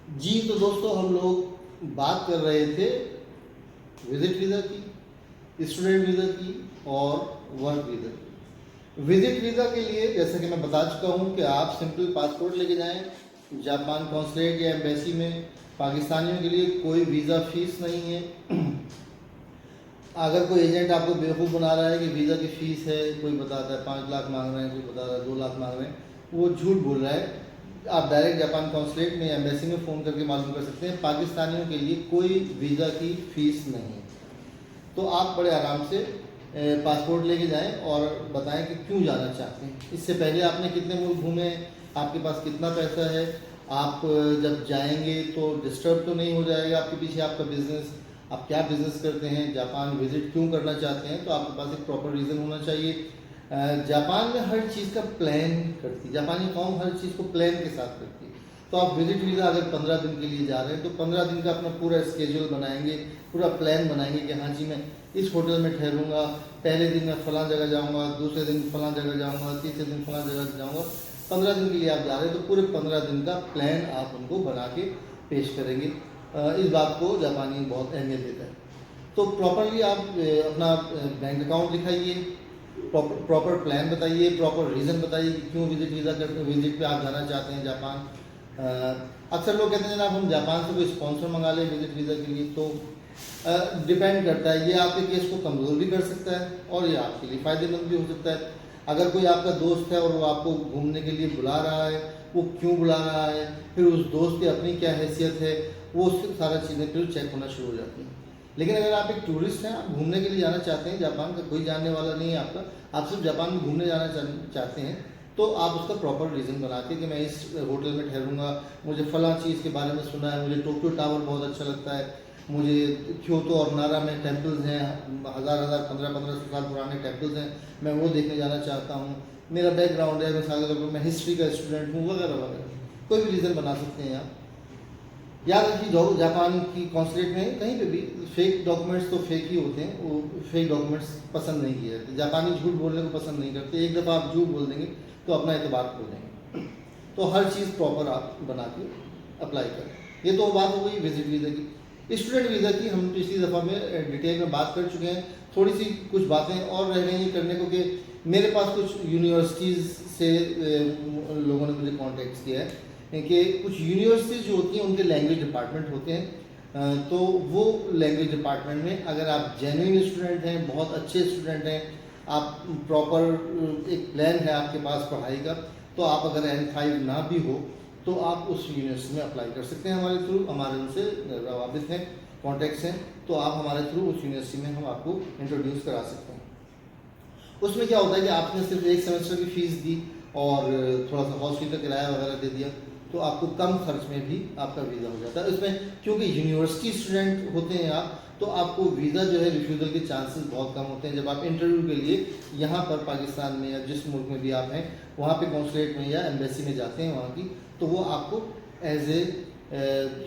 जी तो दोस्तों, हम लोग बात कर रहे थे विजिट वीज़ा की, स्टूडेंट वीज़ा की और वर्क वीज़ा की। विजिट वीज़ा के लिए जैसा कि मैं बता चुका हूं कि आप सिंपल पासपोर्ट लेके जाएं जापान कॉन्सुलेट या एम्बेसी में। पाकिस्तानियों के लिए कोई वीज़ा फीस नहीं है। अगर कोई एजेंट आपको बेवकूफ़ बना रहा है कि वीज़ा की फ़ीस है, कोई बताता है 5 लाख मांग रहे हैं, कोई बता रहा है 2 लाख मांग रहे हैं, वो झूठ बोल रहा है। आप डायरेक्ट जापान कॉन्सुलेट में या एम्बेसी में फ़ोन करके मालूम कर सकते हैं। पाकिस्तानियों के लिए कोई वीज़ा की फ़ीस नहीं है। तो आप बड़े आराम से पासपोर्ट लेके जाएं और बताएं कि क्यों जाना चाहते हैं। इससे पहले आपने कितने मुल्क घूमे, आपके पास कितना पैसा है, आप जब जाएंगे तो डिस्टर्ब तो नहीं हो जाएगा आपके पीछे आपका बिजनेस, आप क्या बिजनेस करते हैं, जापान विजिट क्यों करना चाहते हैं। तो आपके पास एक प्रॉपर रीज़न होना चाहिए। जापान में हर चीज़ का प्लान करती है, जापानी कौम हर चीज़ को प्लान के साथ करती है। तो आप विजिट वीज़ा अगर 15 दिन के लिए जा रहे हैं तो 15 दिन का अपना पूरा स्केड्यूल बनाएंगे, पूरा प्लान बनाएंगे कि हाँ जी मैं इस होटल में ठहरूंगा, पहले दिन मैं फलां जगह जाऊंगा, दूसरे दिन फलां जगह जाऊंगा, तीसरे दिन फलां जगह जाऊंगा। 15 दिन के लिए आप जा रहे हैं तो पूरे 15 दिन का प्लान आप उनको बना के पेश करेंगे। इस बात को जापानी बहुत अहमियत देता है। तो प्रॉपरली आप अपना बैंक अकाउंट दिखाइए, प्रॉपर प्लान बताइए, प्रॉपर रीज़न बताइए कि क्यों विजिट पे आप जाना चाहते हैं जापान। अक्सर लोग कहते हैं जनाब हम जापान से कोई स्पॉन्सर मंगा लें विजिट वीज़ा के लिए। तो डिपेंड करता है, ये आपके केस को कमज़ोर भी कर सकता है और ये आपके लिए फ़ायदेमंद भी हो सकता है। अगर कोई आपका दोस्त है और वो आपको घूमने के लिए बुला रहा है, वो क्यों बुला रहा है, फिर उस दोस्त की अपनी क्या हैसियत है, वो उसकी सारा चीज़ें फिर चेक होना शुरू हो जाती हैं। लेकिन अगर आप एक टूरिस्ट हैं, आप घूमने के लिए जाना चाहते हैं, जापान का कोई जानने वाला नहीं है आपका, आप सिर्फ जापान में घूमने जाना चाहते हैं, तो आप उसका प्रॉपर रीज़न बना के कि मैं इस होटल में ठहरूंगा, मुझे फ़लाँ चीज़ के बारे में सुना है, मुझे टोक्यो टावर बहुत अच्छा लगता है, मुझे क्योतो और नारा में टेम्पल्स हैं, हज़ार 1500 साल पुराने टेम्पल्स हैं, मैं वो देखने जाना चाहता हूँ, मेरा बैकग्राउंड है, मिसाल के तौर पर मैं हिस्ट्री का स्टूडेंट हूँ, वगैरह वगैरह। कोई भी रीज़न बना सकते हैं आप। याद रखिए जापान की कॉन्सुलेट में कहीं पे भी फेक डॉक्यूमेंट्स तो फेक ही होते हैं, वो फेक डॉक्यूमेंट्स पसंद नहीं किए जाते। जापानी झूठ बोलने को पसंद नहीं करते, एक दफ़ा आप झूठ बोल देंगे तो अपना एतबार खो देंगे। तो हर चीज़ प्रॉपर आप बना के अप्लाई करें। ये तो बात हो गई विजिट वीज़ा की। स्टूडेंट वीज़ा की हम पिछली दफ़ा में डिटेल में बात कर चुके हैं। थोड़ी सी कुछ बातें और रह गई हैं करने को कि मेरे पास कुछ यूनिवर्सिटीज़ से लोगों ने मुझे कॉन्टेक्ट किया है कि कुछ यूनिवर्सिटीज़ जो होती हैं उनके लैंग्वेज डिपार्टमेंट होते हैं। तो वो लैंग्वेज डिपार्टमेंट में अगर आप जेन्युइन स्टूडेंट हैं, बहुत अच्छे स्टूडेंट हैं, आप प्रॉपर एक प्लान है आपके पास पढ़ाई का, तो आप अगर N5 ना भी हो तो आप उस यूनिवर्सिटी में अप्लाई कर सकते हैं हमारे थ्रू। हमारे उनसे रवाबित हैं, कॉन्टैक्ट्स हैं, तो आप हमारे थ्रू उस यूनिवर्सिटी में हम आपको इंट्रोड्यूस करा सकते हैं। उसमें क्या होता है कि आपने सिर्फ एक सेमेस्टर की फ़ीस दी और थोड़ा सा हॉस्टल का किराया वगैरह दे दिया, तो आपको कम खर्च में भी आपका वीज़ा हो जाता है। इसमें क्योंकि यूनिवर्सिटी स्टूडेंट होते हैं आप, तो आपको वीज़ा जो है रिफ्यूज़ल के चांसेस बहुत कम होते हैं। जब आप इंटरव्यू के लिए यहाँ पर पाकिस्तान में या जिस मुल्क में भी आप हैं वहाँ पे कॉन्सुलेट में या एम्बेसी में जाते हैं वहाँ की, तो वो आपको as a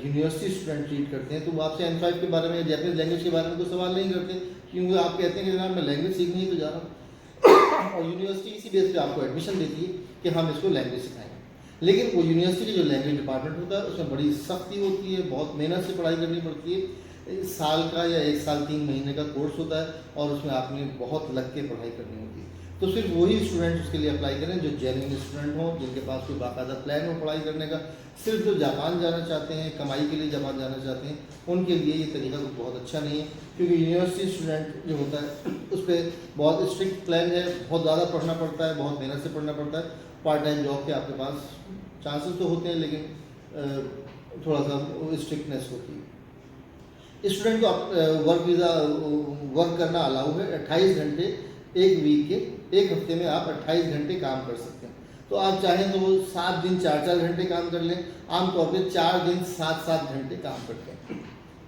university student treat करते हैं। तो वो आपसे N5 के बारे में, जैपनीज लैंग्वेज के बारे में कोई सवाल नहीं करते, क्योंकि आप कहते हैं कि जनाब मैं लैंग्वेज सीखने ही तो जा रहा हूँ। और यूनिवर्सिटी इसी बेस पे आपको एडमिशन देती है कि हम इसको लैंग्वेज सिखाएंगे। लेकिन वो यूनिवर्सिटी जो लैंग्वेज डिपार्टमेंट होता है उसमें बड़ी सख्ती होती है, बहुत मेहनत से पढ़ाई करनी पड़ती है। साल का या 1 साल 3 महीने का कोर्स होता है और उसमें आपने बहुत लग के पढ़ाई करनी होती है। तो सिर्फ वही स्टूडेंट उसके लिए अप्लाई करें जो जेन्युइन स्टूडेंट हों, जिनके पास कोई बाकायदा प्लान हो पढ़ाई करने का। सिर्फ जो जापान जाना चाहते हैं, कमाई के लिए जापान जाना चाहते हैं, उनके लिए ये तरीका तो बहुत अच्छा नहीं है, क्योंकि यूनिवर्सिटी स्टूडेंट जो होता है उस पर बहुत स्ट्रिक्ट प्लान है, बहुत ज़्यादा पढ़ना पड़ता है, बहुत मेहनत से पढ़ना पड़ता है। पार्ट टाइम जॉब के आपके पास चांसेस तो होते हैं, लेकिन थोड़ा सा स्ट्रिक्टनेस होती है। स्टूडेंट को वर्क वीज़ा वर्क करना अलाउ है। 28 घंटे एक वीक के, एक हफ्ते में आप 28 घंटे काम कर सकते हैं। तो आप चाहें तो 7 दिन 4-4 घंटे काम कर लें। आमतौर पे 4 दिन 7-7 घंटे काम करते हैं।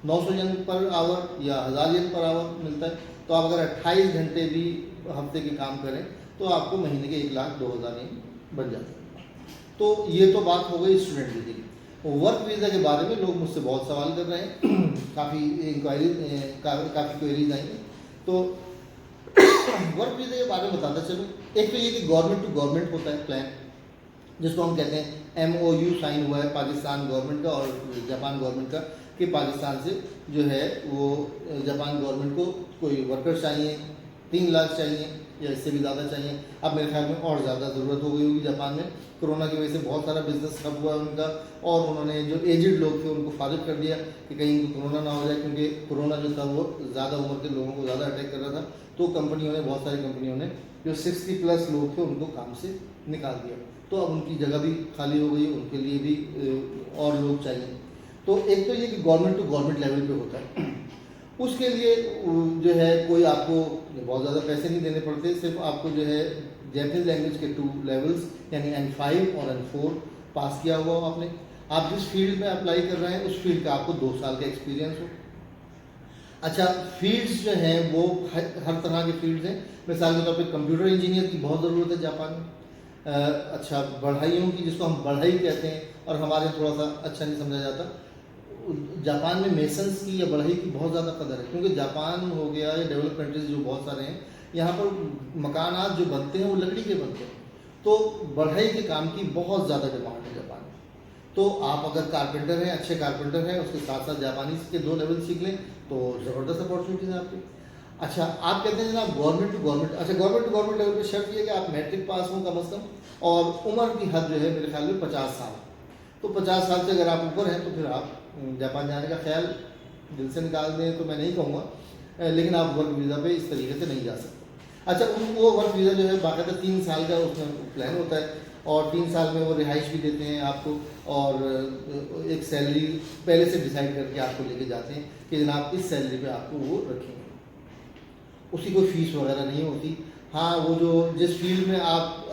900 येन पर आवर या 1000 येन पर आवर मिलता है। तो आप अगर 28 घंटे भी हफ्ते के काम करें तो आपको महीने के 1,02,000 येन बन जाते हैं। तो ये तो बात हो गई स्टूडेंट वीज़ा की। वर्क वीज़ा के बारे में लोग मुझसे बहुत सवाल कर रहे हैं। काफ़ी क्वेरीज आई हैं। तो वर्क वीज़ा के बारे में बताता चलूँ। एक तो ये कि गवर्नमेंट टू गवर्नमेंट होता है प्लान, जिसको हम कहते हैं MOU साइन हुआ है पाकिस्तान गवर्नमेंट का और जापान गवर्नमेंट का कि पाकिस्तान से जो है वो जापान गवर्नमेंट को कोई वर्कर चाहिए, 3 लाख चाहिए या इससे भी ज़्यादा चाहिए। अब मेरे ख्याल में और ज़्यादा ज़रूरत हो गई होगी जापान में, कोरोना की वजह से बहुत सारा बिजनेस ठप हुआ है उनका, और उन्होंने जो एजिड लोग थे उनको फारिग कर दिया कि कहीं कोरोना ना हो जाए, क्योंकि कोरोना जो था वो ज़्यादा उम्र के लोगों को ज़्यादा अटैक कर रहा था। तो कंपनियों ने, बहुत सारी कंपनियों ने जो 60+ लोग थे उनको काम से निकाल दिया। तो अब उनकी जगह भी खाली हो गई, उनके लिए भी और लोग चाहिए। तो एक तो ये कि गवर्नमेंट टू गवर्नमेंट लेवल पे होता है, उसके लिए जो है कोई आपको बहुत ज़्यादा पैसे नहीं देने पड़ते, सिर्फ आपको जो है जैपनीज लैंग्वेज के 2 लेवल्स यानी N5 और N4 पास किया हुआ हो आपने। आप जिस फील्ड में अप्लाई कर रहे हैं उस फील्ड का आपको 2 साल का एक्सपीरियंस हो। अच्छा, फील्ड्स जो हैं वो हर तरह के फील्ड्स हैं। मिसाल के तौर पे कंप्यूटर इंजीनियर की बहुत ज़रूरत है जापान में। अच्छा, बढ़ाइयों की, जिसको हम बढ़ाई कहते हैं और हमारे थोड़ा सा अच्छा नहीं समझा जाता, जापान में मेसन्स की या बढ़ई की बहुत ज़्यादा कदर है, क्योंकि जापान हो गया या डेवलप कंट्रीज जो बहुत सारे हैं, यहाँ पर मकानात जो बनते हैं वो लकड़ी के बनते हैं, तो बढ़ई के काम की बहुत ज़्यादा डिमांड है जापान में। तो आप अगर कारपेंटर हैं, अच्छे कारपेंटर हैं, उसके साथ साथ जापानी के 2 लेवल सीख लें तो ज़बरदस्त अपॉर्चुनिटीज़ है आपकी। अच्छा, आप कहते हैं जनाब गवर्नमेंट टू गवर्नमेंट, अच्छा गवर्नमेंट टू गवर्नमेंट लेवल पे शर्त ये है कि आप मैट्रिक पास हों कम अज़ कम, और उम्र की हद जो है मेरे ख्याल में 50 साल। तो 50 साल से अगर आप ऊपर हैं तो फिर आप जापान जाने का ख्याल दिल से निकाल दें तो मैं नहीं कहूँगा, लेकिन आप वर्क वीज़ा पे इस तरीके से नहीं जा सकते। अच्छा, वो वर्क वीज़ा जो है बाकायदा 3 साल का उसमें प्लान होता है, और 3 साल में वो रिहाइश भी देते हैं आपको, और एक सैलरी पहले से डिसाइड करके आपको लेके जाते हैं कि जनाब इस सैलरी पे आपको वो रखेंगे। उसकी कोई फ़ीस वगैरह नहीं होती। हाँ, वो जो जिस फील्ड में आप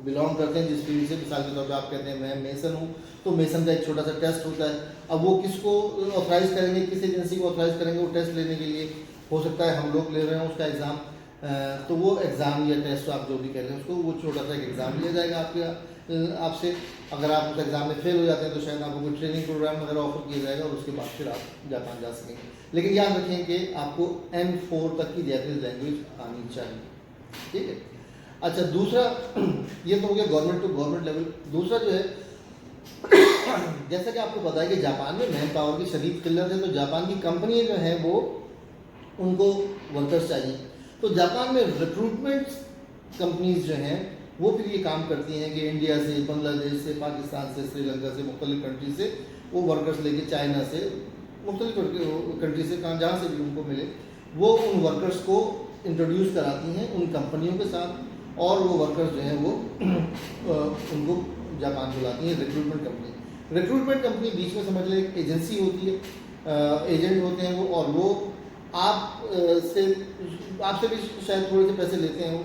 बिलोंग करते हैं, जिस फील्ड से, मिसाल के तौर पे आप कहते हैं मैं मेसन हूँ, तो मेसन का एक छोटा सा टेस्ट होता है। अब वो किसको ऑथराइज़ करेंगे, किस एजेंसी को ऑथराइज़ करेंगे वो टेस्ट लेने के लिए, हो सकता है हम लोग ले रहे हैं उसका एग्ज़ाम, तो वो एग्ज़ाम या टेस्ट आप जो भी कह रहे हैं उसको, वो छोटा सा एक एग्ज़ाम लिया जाएगा आपसे। अगर आप उस एग्ज़ाम में फेल हो जाते हैं तो शायद आपको कोई ट्रेनिंग प्रोग्राम वगैरह ऑफर किया जाएगा, और उसके बाद फिर आप जापान जा सकेंगे। लेकिन याद रखें कि आपको N4 तक की जैपनीज लैंग्वेज आनी चाहिए, ठीक है। अच्छा, दूसरा ये तो हो गया गवर्नमेंट टू गवर्नमेंट लेवल। दूसरा जो है जैसा कि आपको पता है कि जापान में मैन पावर की शदीद किल्लत है, तो जापान की कंपनियां जो हैं वो, उनको वर्कर्स चाहिए। तो जापान में रिक्रूटमेंट कंपनीज जो हैं वो फिर ये काम करती हैं कि इंडिया से, बांग्लादेश से, पाकिस्तान से, श्रीलंका से, मुख्तलिफ कंट्री से वो वर्कर्स लेके, चाइना से, मुख्तलिफ कंट्री से, जहाँ से भी उनको मिले, वो उन वर्कर्स को इंट्रोड्यूस कराती हैं उन कंपनियों के साथ, और वो वर्कर्स जो हैं वो उनको जापान बुलाती हैं रिक्रूटमेंट कंपनी। रिक्रूटमेंट कंपनी बीच में समझ लें एक एजेंसी होती है, एजेंट होते हैं वो, और वो आपसे भी शायद थोड़े से पैसे लेते हैं, वो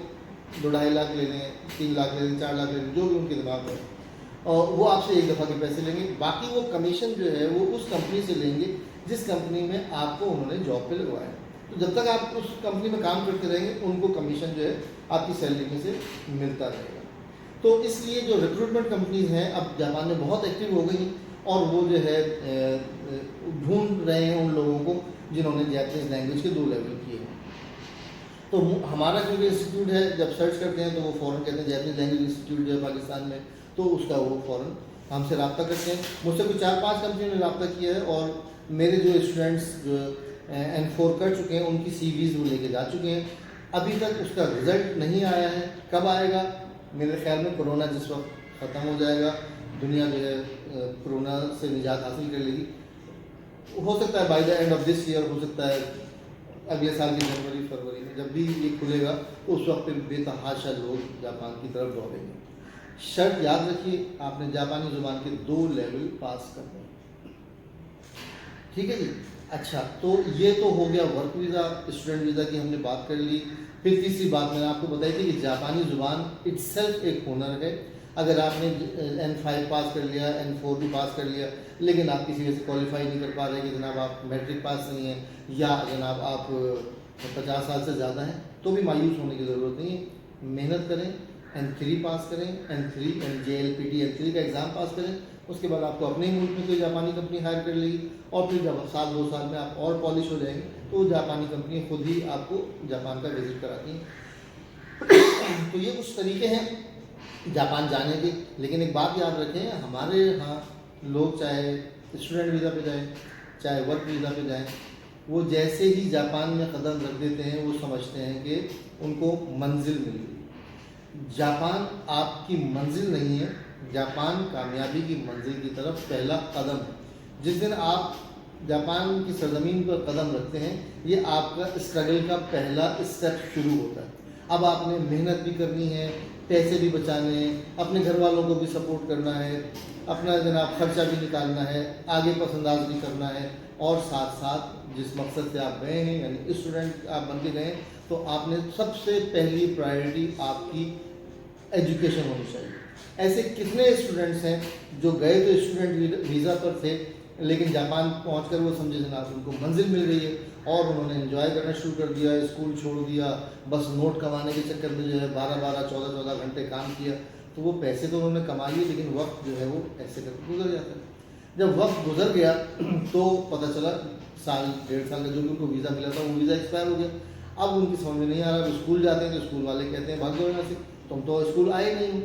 2-2.5 लाख ले लें, 3 लाख ले लें, 4 लाख ले लें, जो भी उनके दिमाग में, और वो आपसे एक दफ़ा के पैसे लेंगे। बाकी वो कमीशन जो है वो उस कंपनी से लेंगे जिस कंपनी में आपको उन्होंने जॉब पे लगवाया। तो जब तक आप उस कंपनी में काम करते रहेंगे उनको कमीशन जो है आपकी सैलरी में से मिलता रहेगा। तो इसलिए जो रिक्रूटमेंट कंपनीज हैं अब जापान में बहुत एक्टिव हो गई, और वो जो है ढूंढ रहे हैं उन लोगों को जिन्होंने जैपनीज लैंग्वेज के 2 लेवल किए हैं। तो हमारा जो इंस्टीट्यूट है, जब सर्च करते हैं तो वो फ़ौरन कहते हैं जैपनीज लैंग्वेज इंस्टीट्यूट जो है पाकिस्तान में, तो उसका वो फ़ौरन हमसे रब्ता करते हैं। मुझसे कुछ 4-5 कंपनियों ने रब्ता किया है, और मेरे जो स्टूडेंट्स जो N4 कर चुके हैं उनकी CVs वो लेके जा चुके हैं। अभी तक उसका रिज़ल्ट नहीं आया है, कब आएगा? मेरे ख्याल में कोरोना जिस वक्त ख़त्म हो जाएगा, दुनिया जो है कोरोना से निजात हासिल कर लेगी, हो सकता है by the end of this year, हो सकता है अगले साल की जनवरी-फरवरी में, जब भी ये खुलेगा तो उस वक्त पे बेतहाशा लोग जापान की तरफ दौड़ेंगे। शर्त याद रखिए, आपने जापानी ज़ुबान के 2 लेवल पास करने, ठीक है जी। अच्छा, तो ये तो हो गया वर्क वीज़ा, स्टूडेंट वीज़ा की हमने बात कर ली। फिर तीसरी बात मैंने आपको बताई थी कि जापानी ज़ुबान इट्सेल्फ एक हुनर है। अगर आपने N5 पास कर लिया, N4 भी पास कर लिया, लेकिन आप किसी वजह से क्वालिफाई नहीं कर पा रहे कि जनाब आप मैट्रिक पास नहीं हैं, या जनाब आप 50 साल से ज़्यादा हैं, तो भी मायूस होने की ज़रूरत नहीं है। मेहनत करें, N3 पास करें, N3 JLPT N3 का एग्ज़ाम पास करें, उसके बाद आपको अपने ही मुल्क में कोई जापानी कंपनी हायर कर लेगी, और फिर जब 1-2 साल में आप और पॉलिश हो जाएंगे तो जापानी कंपनी खुद ही आपको जापान का विज़िट कराती हैं। तो ये कुछ तरीके हैं जापान जाने की। लेकिन एक बात याद रखें, हमारे यहाँ लोग चाहे स्टूडेंट वीज़ा पे जाएं, चाहे वर्क वीज़ा पे जाएं, वो जैसे ही जापान में कदम रख देते हैं वो समझते हैं कि उनको मंजिल मिल गई। जापान आपकी मंजिल नहीं है, जापान कामयाबी की मंजिल की तरफ पहला कदम है। जिस दिन आप जापान की सरजमीन पर कदम रखते हैं, ये आपका स्ट्रगल का पहला स्टेप शुरू होता है। अब आपने मेहनत भी करनी है, पैसे भी बचाने हैं, अपने घर वालों को भी सपोर्ट करना है, अपना जनाब खर्चा भी निकालना है, आगे पसंदाज भी करना है, और साथ साथ जिस मकसद से आप गए हैं यानी स्टूडेंट आप बन के गए, तो आपने सबसे पहली प्रायोरिटी आपकी एजुकेशन होनी चाहिए। ऐसे कितने स्टूडेंट्स हैं जो गए तो स्टूडेंट वीज़ा पर थे, लेकिन जापान पहुंचकर वो समझे जनाब उनको मंजिल मिल रही है और उन्होंने एंजॉय करना शुरू कर दिया, स्कूल छोड़ दिया, बस नोट कमाने के चक्कर में जो है 12-12, 14-14 घंटे काम किया। तो वो पैसे तो उन्होंने कमा लिए, लेकिन वक्त जो है वो ऐसे करके गुजर जाता है। जब वक्त गुजर गया तो पता चला साल 1.5 साल का जो भी उनको वीज़ा मिला था वो वीज़ा एक्सपायर हो गया। अब उनकी समझ में नहीं आ रहा, वो स्कूल जाते हैं तो स्कूल वाले कहते हैं भाग जाओ यहाँ से, तुम तो स्कूल आए नहीं हो।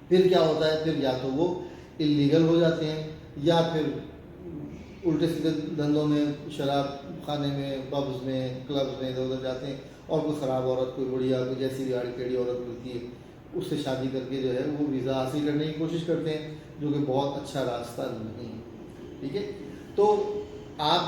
फिर क्या होता है, फिर या तो वो इलीगल हो जाते हैं या फिर उल्टे सीधे धंधों में, शराब खाने में, पब्स में, क्लब्स में इधर उधर जाते हैं, और कोई ख़राब औरत, कोई बढ़िया, कोई जैसी भी आड़ी टेढ़ी औरत मिलती है उससे शादी करके जो है वो वीज़ा हासिल करने की कोशिश करते हैं, जो कि बहुत अच्छा रास्ता नहीं है। ठीक है, तो आप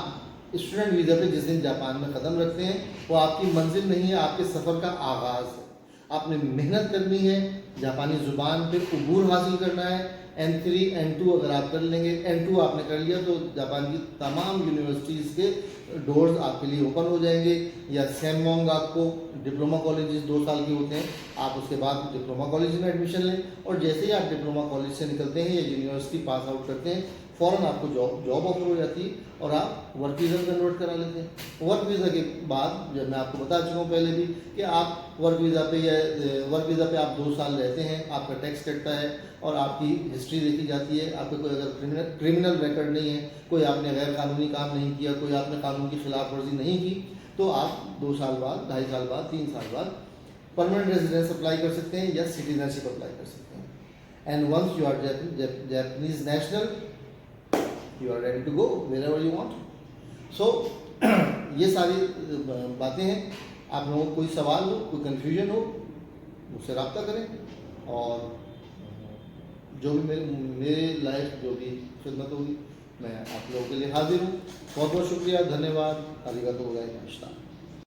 स्टूडेंट वीज़ा पे जिस दिन जापान में कदम रखते हैं वो आपकी मंजिल नहीं है, आपके सफ़र का आगाज़ है। आपने मेहनत करनी है, जापानी ज़ुबान पे उबूर हासिल करना है। N3 N2 अगर आप कर लेंगे, N2 आपने कर लिया तो जापान की तमाम यूनिवर्सिटीज़ के डोर्स आपके लिए ओपन हो जाएंगे। या सैमोंग आपको डिप्लोमा कॉलेजेस 2 साल के होते हैं, आप उसके बाद डिप्लोमा कॉलेज में एडमिशन लें, और जैसे ही आप डिप्लोमा कॉलेज से निकलते हैं या यूनिवर्सिटी पास आउट करते हैं, फ़ौरन आपको जॉब ऑफर हो जाती है और आप वर्क वीज़ा कन्वर्ट करा लेते हैं। वर्क वीज़ा के बाद, जब मैं आपको बता चुका हूँ पहले भी, कि आप वर्क वीज़ा पे आप 2 साल रहते हैं, आपका टैक्स कटता है और आपकी हिस्ट्री देखी जाती है। आपका कोई अगर क्रिमिनल रिकॉर्ड नहीं है, कोई आपने गैर कानूनी काम नहीं किया, कोई आपने कानून की खिलाफ वर्जी नहीं की, तो आप 2 साल बाद, 2.5 साल बाद, 3 साल बाद परमानेंट रेजिडेंस अप्लाई कर सकते हैं या सिटीजनशिप अप्लाई कर सकते हैं। And once you are Japanese national, you are ready to go wherever you want. So ये सारी बातें हैं। आप लोगों को कोई सवाल हो, कोई कन्फ्यूजन हो, मुझसे रब्ता करें, और जो भी मेरे लायक जो भी खिदमत होगी मैं आप लोगों के लिए हाजिर हूँ। बहुत बहुत शुक्रिया, धन्यवाद, आरिगातो गोजाइमासिता।